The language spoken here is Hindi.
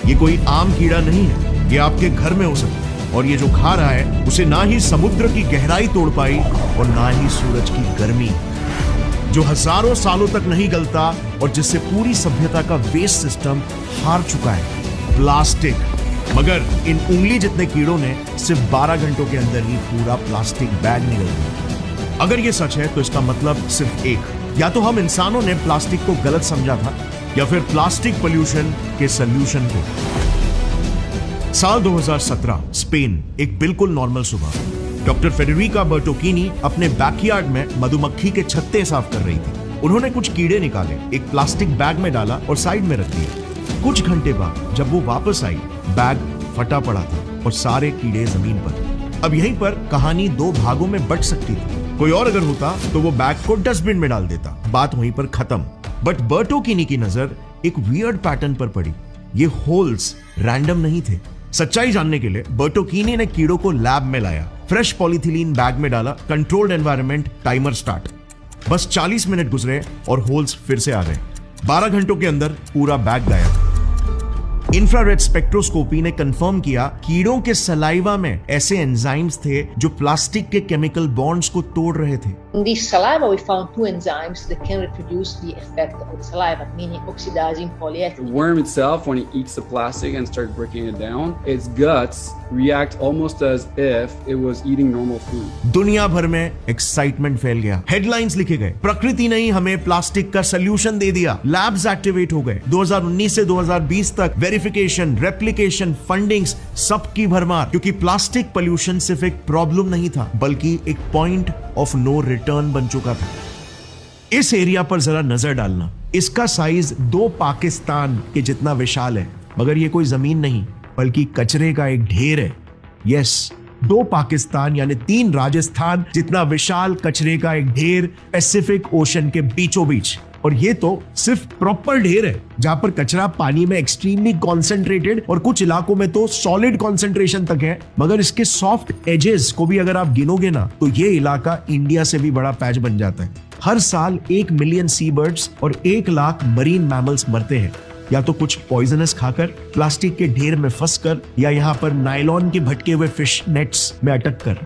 ये कोई आम कीड़ा नहीं है, ये आपके घर में हो सकता है। और ये जो खा रहा है उसे ना ही समुद्र की गहराई तोड़ पाई और ना ही सूरज की गर्मी, जो हजारों सालों तक नहीं गलता और जिससे पूरी सभ्यता का वेस्ट सिस्टम हार चुका है, प्लास्टिक। मगर इन उंगली जितने कीड़ों ने सिर्फ 12 घंटों के अंदर ही पूरा प्लास्टिक बैग निगल दिया। अगर ये सच है तो इसका मतलब सिर्फ एक, या तो हम इंसानों ने प्लास्टिक को गलत समझा था या फिर प्लास्टिक पोल्यूशन के सॉल्यूशन को। साल 2017, स्पेन, एक बिल्कुल नॉर्मल सुबह। डॉक्टर फेडेरिका बर्टोकीनी अपने बैकयार्ड में मधुमक्खी के छत्ते साफ कर रही थी। उन्होंने कुछ कीड़े निकाले, एक प्लास्टिक बैग में डाला और साइड में रख दिया। कुछ घंटे बाद जब वो वापस आई, बैग फटा पड़ा था और सारे कीड़े जमीन पर। अब यहीं पर कहानी दो भागों में बट सकती थी। कोई और अगर होता तो वो बैग को डस्टबिन में डाल देता, बात वहीं पर खत्म। बट बर्टोकीनी की नजर एक वियर्ड पैटर्न पर पड़ी। ये होल्स रैंडम नहीं थे। सच्चाई जानने के लिए बर्टोकीनी ने कीड़ों को लैब में लाया, फ्रेश पॉलीथिलीन बैग में डाला, कंट्रोल्ड एनवायरनमेंट, टाइमर स्टार्ट। बस 40 मिनट गुजरे और होल्स फिर से आ गए। 12 घंटों के अंदर पूरा बैग गायब। इंफ्रारेड स्पेक्ट्रोस्कोपी ने कंफर्म किया कीड़ों के सलाइवा में ऐसे एंजाइम्स थे जो प्लास्टिक के केमिकल बॉन्ड्स को तोड़ रहे थे। In the saliva, we found two enzymes that can reproduce the effect of the saliva, meaning oxidizing polyethylene. The worm itself, when it eats the plastic and starts breaking it down, its guts react almost as if it was eating normal food. दुनिया भर में एक्साइटमेंट फैल गया, हेडलाइंस लिखे गए, प्रकृति ने ही हमें प्लास्टिक का सोल्यूशन दे दिया। लैब्स एक्टिवेट हो गए। 2019 से 2020 तक वेरिफिकेशन, रेप्लिकेशन, फंडिंग्स, सबकी भरमार, क्योंकि प्लास्टिक पोल्यूशन सिर्फ एक प्रॉब्लम नहीं था बल्कि एक पॉइंट ऑफ नो रिटर्न बन चुका था। इस एरिया पर जरा नजर डालना, इसका साइज 2 पाकिस्तान के जितना विशाल है, मगर ये कोई जमीन नहीं बल्कि कचरे का एक ढेर है। यस, 2 पाकिस्तान यानी 3 राजस्थान जितना विशाल कचरे का एक ढेर पैसिफिक ओशन के बीचों बीच। और ये तो सिर्फ प्रॉपर ढेर है, जहां पर कचरा पानी में एक्सट्रीमली कॉन्सेंट्रेटेड और कुछ इलाकों में तो सॉलिड कॉन्सेंट्रेशन तक है। मगर इसके सॉफ्ट एजेस को भी अगर आप गिनोगे ना तो ये इलाका इंडिया से भी बड़ा पैच बन जाता है। हर साल 1 मिलियन सी बर्ड्स और 1 लाख मरीन मैमल्स मरते हैं, या तो कुछ पॉइजनस खाकर, प्लास्टिक के ढेर में फंसकर, या यहाँ पर नायलॉन के भटके हुए फिश नेट्स में अटक कर।